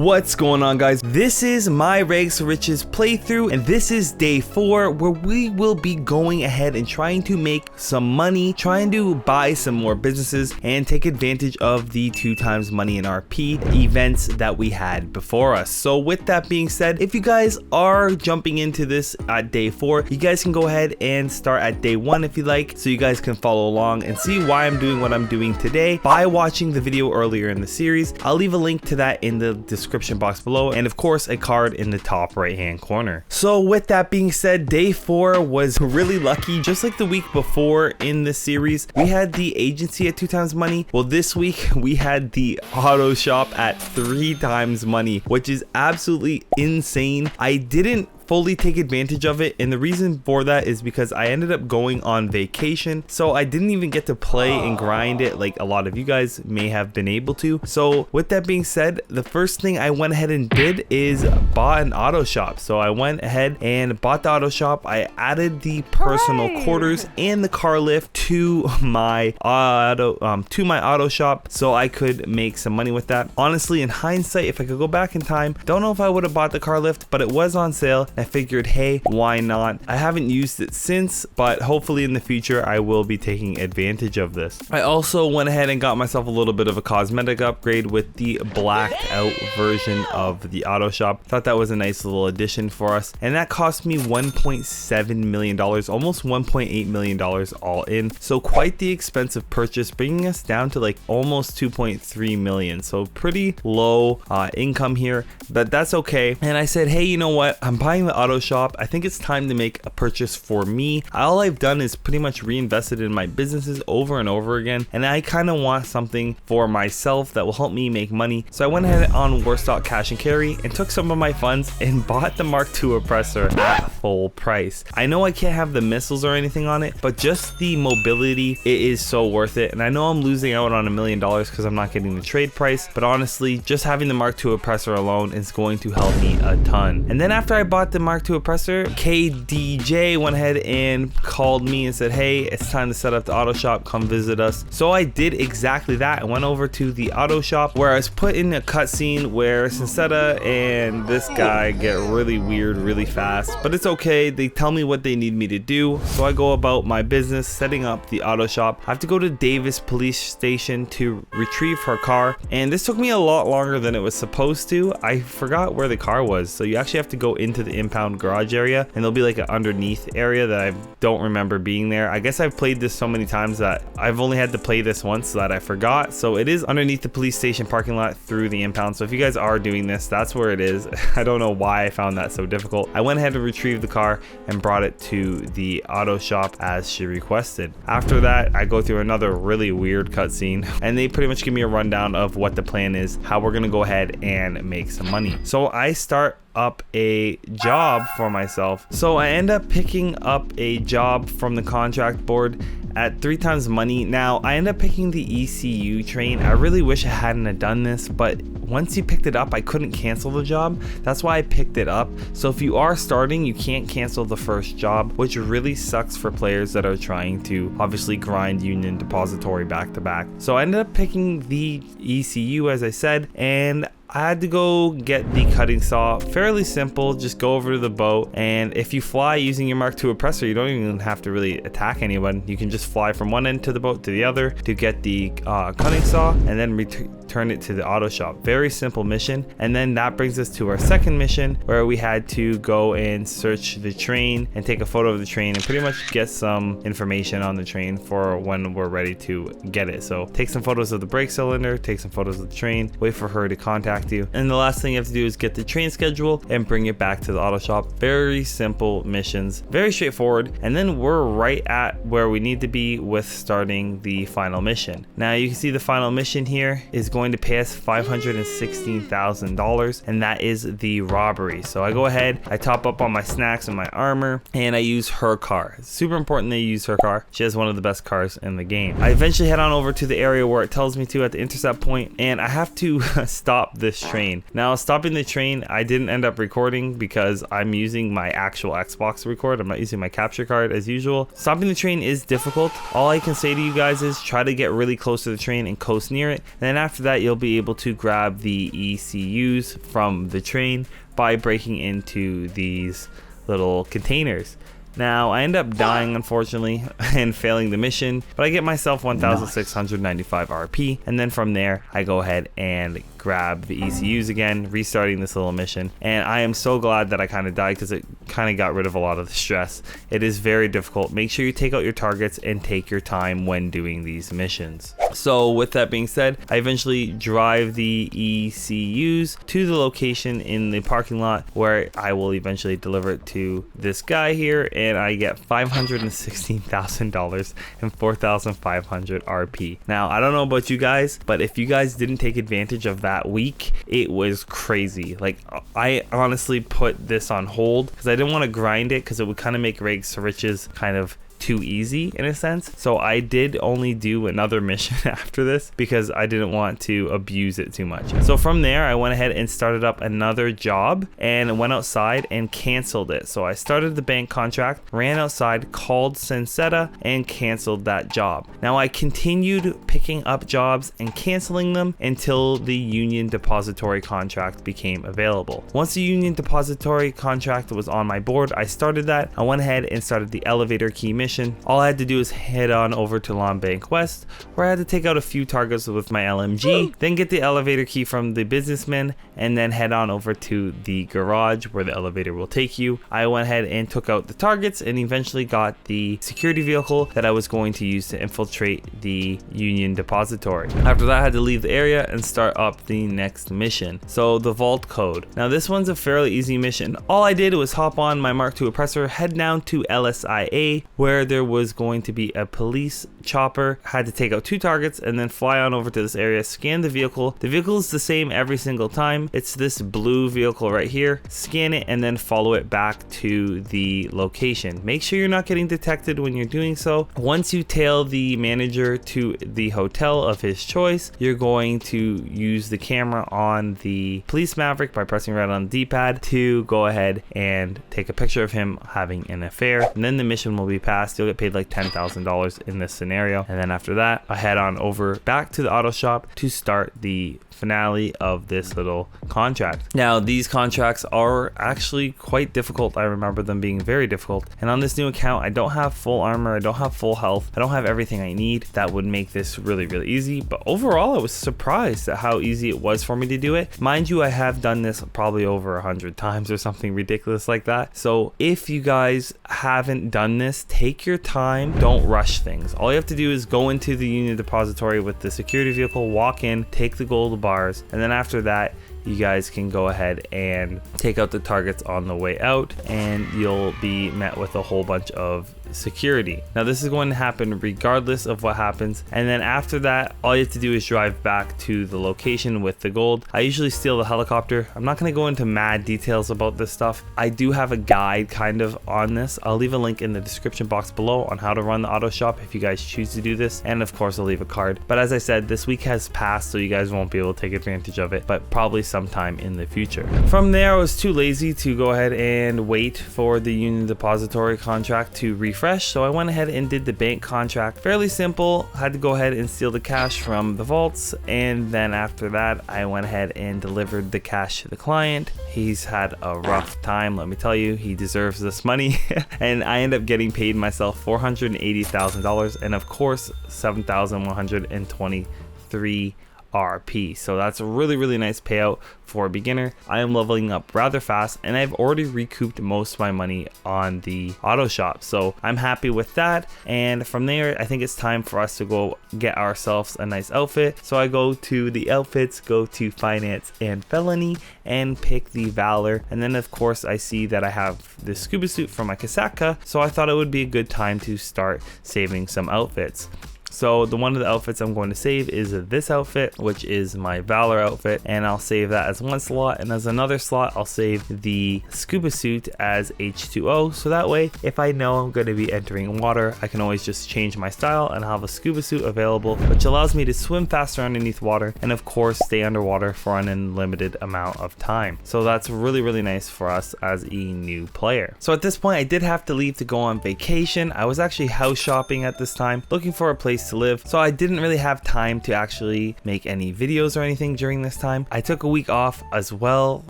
What's going on, guys? This is my Rags to Riches playthrough, and this is day 4 where we will be going ahead and trying to make some money, trying to buy some more businesses and take advantage of the 2x money in RP events that we had before us. So with that being said, if you guys are jumping into this at day 4, you guys can go ahead and start at day 1 if you like, so you guys can follow along and see why I'm doing what I'm doing today by watching the video earlier in the series. I'll leave a link to that in the description box below, and of course a card in the top right hand corner. So with that being said, day 4 was really lucky. Just like the week before in the series, we had the agency at 2x money. Well, this week we had the auto shop at 3x money, which is absolutely insane. I didn't fully take advantage of it, and the reason for that is because I ended up going on vacation, so I didn't even get to play and grind it like a lot of you guys may have been able to. So with that being said, the first thing I went ahead and did is bought an auto shop. So I went ahead and bought the auto shop. I added the personal quarters and the car lift to my auto shop so I could make some money with that. Honestly, in hindsight, if I could go back in time, don't know if I would have bought the car lift, but it was on sale. I figured, hey, why not? I haven't used it since, but hopefully in the future I will be taking advantage of this. I also went ahead and got myself a little bit of a cosmetic upgrade with the blacked out version of the auto shop. Thought that was a nice little addition for us, and that cost me $1.7 million, almost $1.8 million all in. So quite the expensive purchase, bringing us down to like almost 2.3 million. So pretty low income here, but that's okay. And I said, hey, you know what? I'm buying the auto shop. I think it's time to make a purchase for me. All I've done is pretty much reinvested in my businesses over and over again, and I kind of want something for myself that will help me make money. So I went ahead on Warstock Cash and Carry and took some of my funds and bought the Mark II oppressor at full price. I know I can't have the missiles or anything on it, but just the mobility, it is so worth it. And I know I'm losing out on $1 million because I'm not getting the trade price, but honestly, just having the Mark II oppressor alone is going to help me a ton. And then after I bought the Mark II oppressor, KDJ went ahead and called me and said, hey, it's time to set up the auto shop, come visit us. So I did exactly that. I went over to the auto shop where I was put in a cutscene where Sincetta and this guy get really weird really fast, but it's okay. They tell me what they need me to do, so I go about my business setting up the auto shop. I have to go to Davis police station to retrieve her car, and this took me a lot longer than it was supposed to. I forgot where the car was, so you actually have to go into the impound garage area, and there'll be like an underneath area that I don't remember being there. I guess I've played this so many times that I've only had to play this once so that I forgot. So it is underneath the police station parking lot through the impound. So if you guys are doing this, that's where it is. I don't know why I found that so difficult. I went ahead and retrieved the car and brought it to the auto shop as she requested. After that, I go through another really weird cutscene, and they pretty much give me a rundown of what the plan is, how we're gonna go ahead and make some money. So I start up a job for myself. So I end up picking up a job from the contract board at 3x money. Now I end up picking the ECU train. I really wish I hadn't done this, but once you picked it up, I couldn't cancel the job. That's why I picked it up. So if you are starting, you can't cancel the first job, which really sucks for players that are trying to obviously grind Union Depository back to back. So I ended up picking the ECU, as I said, and I had to go get the cutting saw. Fairly simple, just go over to the boat, and if you fly using your Mark II oppressor, you don't even have to really attack anyone. You can just fly from one end to the boat to the other to get the cutting saw, and then return it to the auto shop. Very simple mission. And then that brings us to our second mission, where we had to go and search the train and take a photo of the train and pretty much get some information on the train for when we're ready to get it. So take some photos of the brake cylinder, take some photos of the train, wait for her to contact you, and the last thing you have to do is get the train schedule and bring it back to the auto shop. Very simple missions, very straightforward, and then we're right at where we need to be with starting the final mission. Now you can see the final mission here is going to pay us $516,000, and that is the robbery. So I go ahead, I top up on my snacks and my armor, and I use her car. It's super important that you use her car. She has one of the best cars in the game. I eventually head on over to the area where it tells me to at the intercept point, and I have to stop this train. Now, stopping the train, I didn't end up recording because I'm using my actual Xbox to record. I'm not using my capture card as usual. Stopping the train is difficult. All I can say to you guys is try to get really close to the train and coast near it. And then after that, you'll be able to grab the ECUs from the train by breaking into these little containers. Now, I end up dying, unfortunately, and failing the mission, but I get myself 1,695 RP, and then from there, I go ahead and grab the ECUs again, restarting this little mission. And I am so glad that I kind of died because it kind of got rid of a lot of the stress. It is very difficult. Make sure you take out your targets and take your time when doing these missions. So with that being said, I eventually drive the ECUs to the location in the parking lot where I will eventually deliver it to this guy here, and I get $516,000 and 4,500 RP. Now, I don't know about you guys, but if you guys didn't take advantage of that week, it was crazy. Like, I honestly put this on hold because I didn't want to grind it because it would kind of make Rags to Riches kind of too easy in a sense. So I did only do another mission after this because I didn't want to abuse it too much. So from there, I went ahead and started up another job and went outside and canceled it. So I started the bank contract, ran outside, called Sensetta, and canceled that job. Now I continued picking up jobs and canceling them until the Union Depository contract became available. Once the Union Depository contract was on my board, I started that. I went ahead and started the elevator key mission. All I had to do is head on over to Long Bank West, where I had to take out a few targets with my LMG, then get the elevator key from the businessman, and then head on over to the garage where the elevator will take you. I went ahead and took out the targets and eventually got the security vehicle that I was going to use to infiltrate the Union Depository. After that, I had to leave the area and start up the next mission. So the vault code. Now this one's a fairly easy mission. All I did was hop on my Mark II oppressor, head down to LSIA, where there was going to be a police chopper. Had to take out 2 targets and then fly on over to this area, scan the vehicle. The vehicle is the same every single time. It's this blue vehicle right here. Scan it and then follow it back to the location. Make sure you're not getting detected when you're doing so. Once you tail the manager to the hotel of his choice, you're going to use the camera on the police maverick by pressing right on the D-pad to go ahead and take a picture of him having an affair, and then the mission will be passed. You'll get paid like $10,000 in this scenario, and then after that I head on over back to the auto shop to start the finale of this little contract. Now these contracts are actually quite difficult. I remember them being very difficult, and on this new account I don't have full armor, I don't have full health, I don't have everything I need that would make this really easy, but overall I was surprised at how easy it was for me to do it. Mind you, I have done this probably over 100 times or something ridiculous like that. So if you guys haven't done this, take your time, don't rush things. All you have to do is go into the Union Depository with the security vehicle, walk in, take the gold bars, and then after that you guys can go ahead and take out the targets on the way out, and you'll be met with a whole bunch of security. Now this is going to happen regardless of what happens, and then after that all you have to do is drive back to the location with the gold. I usually steal the helicopter. I'm not going to go into mad details about this stuff. I do have a guide kind of on this. I'll leave a link in the description box below on how to run the auto shop if you guys choose to do this, and of course I'll leave a card. But as I said, this week has passed, so you guys won't be able to take advantage of it, but probably sometime in the future. From there, I was too lazy to go ahead and wait for the Union Depository contract to refresh, so I went ahead and did the bank contract. Fairly simple. Had to go ahead and steal the cash from the vaults, and then after that I went ahead and delivered the cash to the client. He's had a rough time, let me tell you. He deserves this money and I end up getting paid myself $480,000 and of course 7,123 RP. So that's a really nice payout for a beginner. I am leveling up rather fast, and I've already recouped most of my money on the auto shop, so I'm happy with that. And from there, I think it's time for us to go get ourselves a nice outfit. So I go to the outfits, go to finance and felony, and pick the valor. And then of course I see that I have the scuba suit for my Kasaka, so I thought it would be a good time to start saving some outfits. So the one of the outfits I'm going to save is this outfit, which is my Valor outfit, and I'll save that as one slot, and as another slot I'll save the scuba suit as H2O, so that way if I know I'm going to be entering water, I can always just change my style and have a scuba suit available, which allows me to swim faster underneath water and of course stay underwater for an unlimited amount of time. So that's really nice for us as a new player. So at this point I did have to leave to go on vacation. I was actually house shopping at this time, looking for a place to live, so I didn't really have time to actually make any videos or anything during this time. I took a week off as well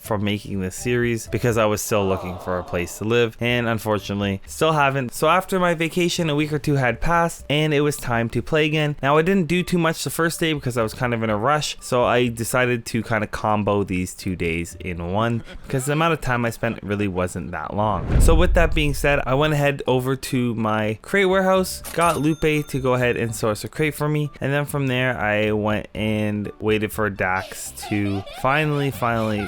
from making this series because I was still looking for a place to live, and unfortunately still haven't. So after my vacation, a week or two had passed and it was time to play again. Now I didn't do too much the first day because I was kind of in a rush, so I decided to kind of combo these 2 days in one because the amount of time I spent really wasn't that long. So with that being said, I went ahead over to my crate warehouse, got Lupe to go ahead and source a crate for me, and then from there I went and waited for Dax to finally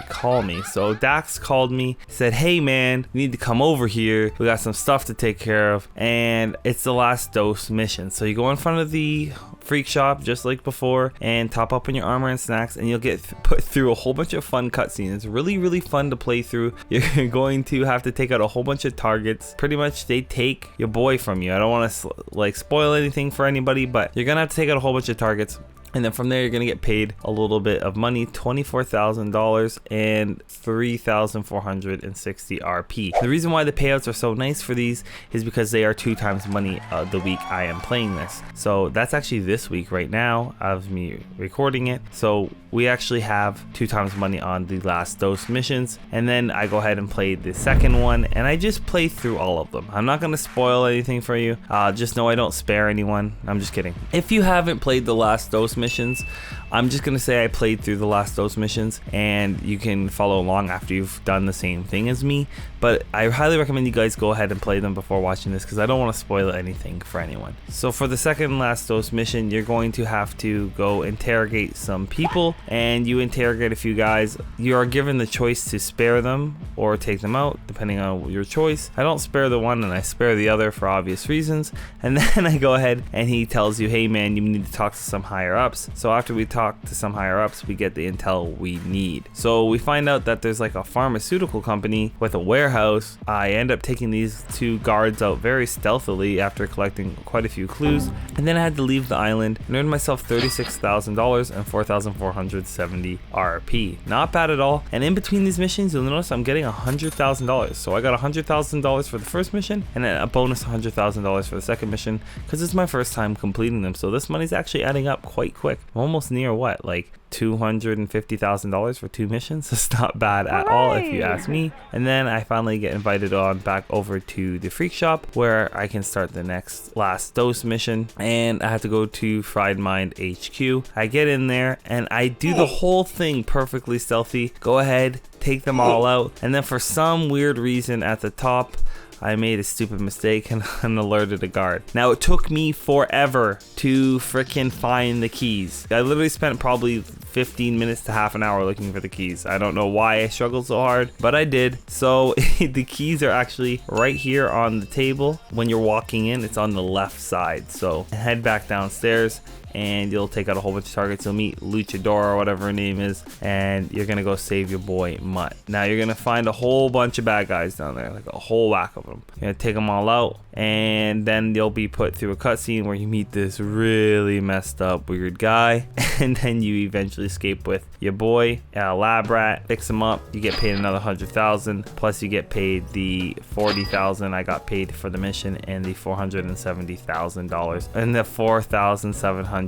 call me. So Dax called me, said, hey man, you need to come over here, we got some stuff to take care of, and it's the last dose mission. So you go in front of the freak shop just like before and top up on your armor and snacks, and you'll get put through a whole bunch of fun cutscenes. It's really fun to play through. You're going to have to take out a whole bunch of targets. Pretty much they take your boy from you. I don't want to like spoil anything for anybody, but you're gonna have to take out a whole bunch of targets. And then from there, you're going to get paid a little bit of money, $24,000 and 3,460 RP. The reason why the payouts are so nice for these is because they are 2 times money the week I am playing this. So that's actually this week right now of me recording it. So we actually have 2 times money on the last dose missions. And then I go ahead and play the second one, and I just play through all of them. I'm not going to spoil anything for you. Just know I don't spare anyone. I'm just kidding. If you haven't played the last dose missions, I'm just gonna say I played through the last dose missions, and you can follow along after you've done the same thing as me, but I highly recommend you guys go ahead and play them before watching this because I don't want to spoil anything for anyone. So for the second last dose mission, you're going to have to go interrogate some people, and you interrogate a few guys. You are given the choice to spare them or take them out depending on your choice. I don't spare the one and I spare the other for obvious reasons, and then I go ahead and he tells you, hey man, you need to talk to some higher ups. So after we talk to some higher ups, we get the intel we need. So we find out that there's like a pharmaceutical company with a warehouse. I end up taking these 2 guards out very stealthily after collecting quite a few clues, and then I had to leave the island and earn myself $36,000 and 4,470 RP. Not bad at all. And in between these missions, you'll notice I'm getting $100,000. So I got $100,000 for the first mission and then a bonus $100,000 for the second mission because it's my first time completing them. So this money's actually adding up quite quick. I'm almost near what, like $250,000 for 2 missions. It's not bad at all if you ask me. And then I finally get invited on back over to the freak shop where I can start the next last dose mission, and I have to go to Fried Mind HQ. I get in there and I do the whole thing perfectly stealthy, go ahead, take them all out, and then for some weird reason at the top I made a stupid mistake and alerted a guard. Now it took me forever to freaking find the keys. I literally spent probably 15 minutes to half an hour looking for the keys. I don't know why I struggled so hard, but I did. So the keys are actually right here on the table. When you're walking in, it's on the left side. So head back downstairs and you'll take out a whole bunch of targets. You'll meet Luchador or whatever her name is, and you're gonna go save your boy Mutt. Now you're gonna find a whole bunch of bad guys down there, like a whole whack of them. You're gonna take them all out, and then you'll be put through a cutscene where you meet this really messed up weird guy, and then you eventually escape with your boy, Lab Rat, fix him up. You get paid another 100,000, plus you get paid the 40,000 I got paid for the mission, and the $470,000 and the 4,700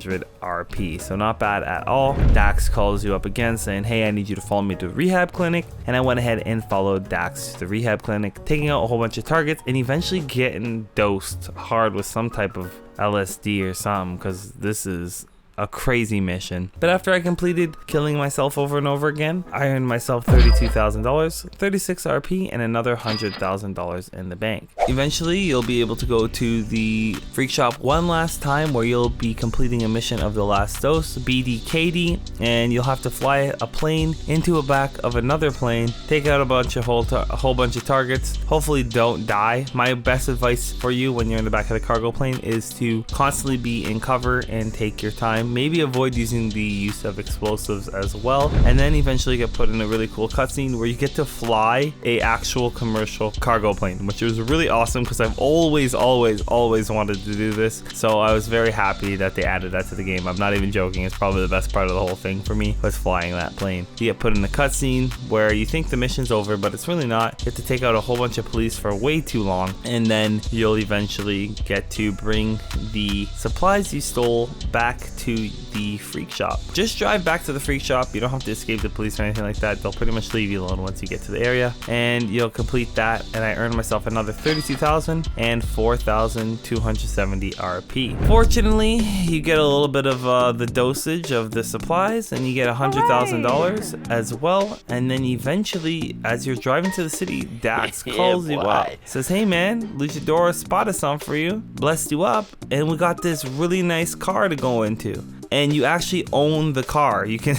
RP. So not bad at all. Dax calls you up again saying, hey, I need you to follow me to the rehab clinic, and I went ahead and followed Dax to the rehab clinic, taking out a whole bunch of targets and eventually getting dosed hard with some type of LSD or something, because this is a crazy mission. But after I completed killing myself over and over again, I earned myself $32,000, 36 RP, and another $100,000 in the bank. Eventually, you'll be able to go to the freak shop one last time where you'll be completing a mission of the last dose, BDKD, and you'll have to fly a plane into a back of another plane, take out a whole bunch of targets. Hopefully don't die. My best advice for you when you're in the back of the cargo plane is to constantly be in cover and take your time. Maybe avoid using the use of explosives as well, and then eventually get put in a really cool cutscene where you get to fly a actual commercial cargo plane, which was really awesome because I've always wanted to do this. So I was very happy that they added that to the game. I'm not even joking. It's probably the best part of the whole thing for me, was flying that plane. You get put in a cutscene where you think the mission's over, but it's really not. You have to take out a whole bunch of police for way too long, and then you'll eventually get to bring the supplies you stole back to the freak shop. Just drive back to the freak shop. You don't have to escape the police or anything like that. They'll pretty much leave you alone once you get to the area, and you'll complete that. And I earned myself another 32,000 and 4,270 RP. Fortunately, you get a little bit of the dosage of the supplies, and you get $100,000 as well. And then eventually, as you're driving to the city, Dax calls you up, says, "Hey man, Luchadora spotted something for you, blessed you up, and we got this really nice car to go into." And you actually own the car. You can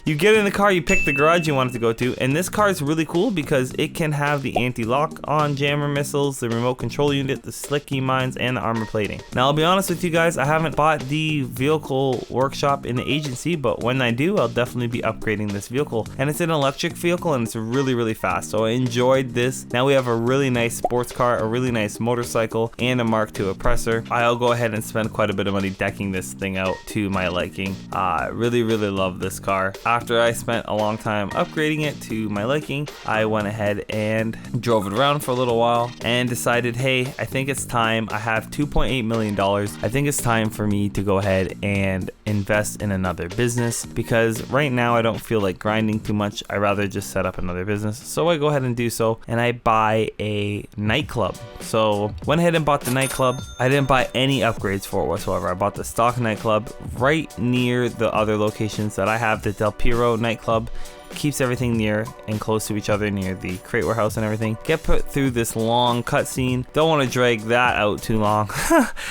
you get in the car, you pick the garage you want it to go to, and this car is really cool because it can have the anti-lock on jammer missiles, the remote control unit, the slick key mines, and the armor plating. Now I'll be honest with you guys, I haven't bought the vehicle workshop in the agency, but when I do, I'll definitely be upgrading this vehicle. And it's an electric vehicle, and it's really fast, so I enjoyed this. Now we have a really nice sports car, a really nice motorcycle, and a Mark II oppressor. I'll go ahead and spend quite a bit of money decking this thing out to my liking. I really love this car. After I spent a long time upgrading it to my liking, I went ahead and drove it around for a little while and decided, hey, I think it's time. I have $2.8 million. I think it's time for me to go ahead and invest in another business, because right now I don't feel like grinding too much. I rather just set up another business. So I go ahead and do so, and I buy a nightclub. So went ahead and bought the nightclub. I didn't buy any upgrades for it whatsoever. I bought the stock nightclub right near the other locations that I have. The Del Piero nightclub keeps everything near and close to each other near the crate warehouse and everything. Get put through this long cutscene. Don't want to drag that out too long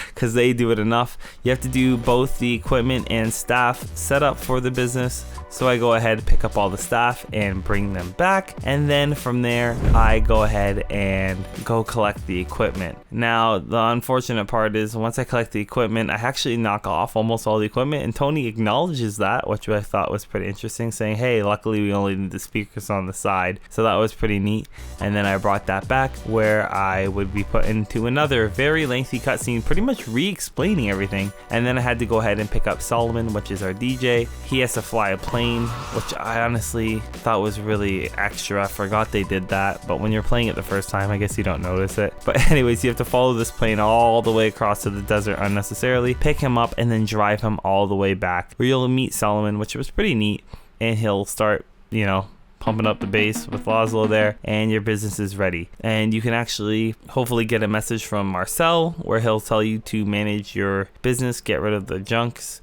because they do it enough. You have to do both the equipment and staff setup for the business. So I go ahead, pick up all the staff and bring them back, and then from there I go ahead and go collect the equipment. Now the unfortunate part is, once I collect the equipment, I actually knock off almost all the equipment, and Tony acknowledges that, which I thought was pretty interesting, saying, hey, luckily we only need the speakers on the side. So that was pretty neat. And then I brought that back, where I would be put into another very lengthy cutscene, pretty much re-explaining everything. And then I had to go ahead and pick up Solomon, which is our DJ. He has to fly a plane, which I honestly thought was really extra. I forgot they did that, but when you're playing it the first time, I guess you don't notice it. But anyways, you have to follow this plane all the way across to the desert unnecessarily, pick him up, and then drive him all the way back, where you'll meet Solomon, which was pretty neat, and he'll start, you know, pumping up the bass with Laszlo there, and your business is ready. And you can actually hopefully get a message from Marcel where he'll tell you to manage your business, get rid of the junks,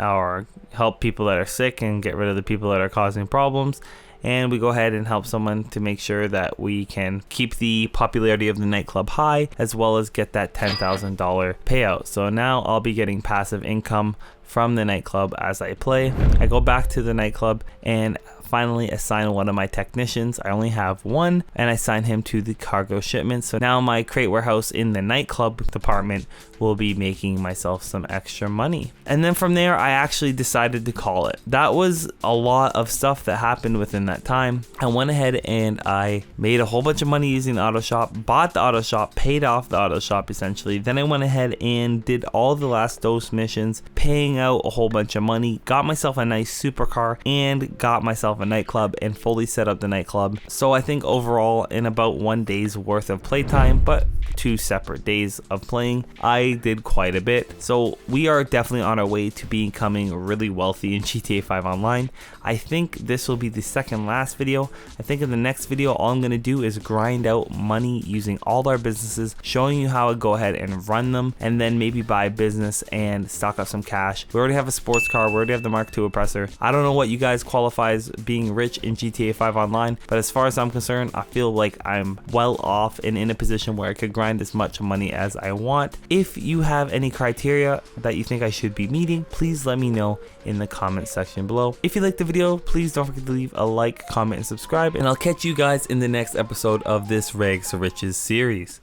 or help people that are sick and get rid of the people that are causing problems. And we go ahead and help someone to make sure that we can keep the popularity of the nightclub high, as well as get that $10,000 payout. So now I'll be getting passive income from the nightclub as I play. I go back to the nightclub and finally assign one of my technicians. I only have one, and I assign him to the cargo shipment. So now my crate warehouse in the nightclub department will be making myself some extra money. And then from there, I actually decided to call it. That was a lot of stuff that happened within that time. I went ahead and I made a whole bunch of money using the auto shop, bought the auto shop, paid off the auto shop essentially. Then I went ahead and did all the last dose missions, paying out a whole bunch of money, got myself a nice supercar, and got myself myself a nightclub and fully set up the nightclub. So I think overall in about 1 day's worth of playtime, but 2 separate days of playing, I did quite a bit. So we are definitely on our way to becoming really wealthy in GTA 5 Online. I think this will be the second last video. I think in the next video all I'm going to do is grind out money using all our businesses, showing you how to go ahead and run them, and then maybe buy a business and stock up some cash. We already have a sports car, we already have the Mark II oppressor. I don't know what you guys qualify as being rich in GTA 5 Online, but as far as I'm concerned, I feel like I'm well off and in a position where I could grind as much money as I want. If you have any criteria that you think I should be meeting, please let me know in the comment section below. If you liked the video, please don't forget to leave a like, comment, and subscribe, and I'll catch you guys in the next episode of this Rags to Riches series.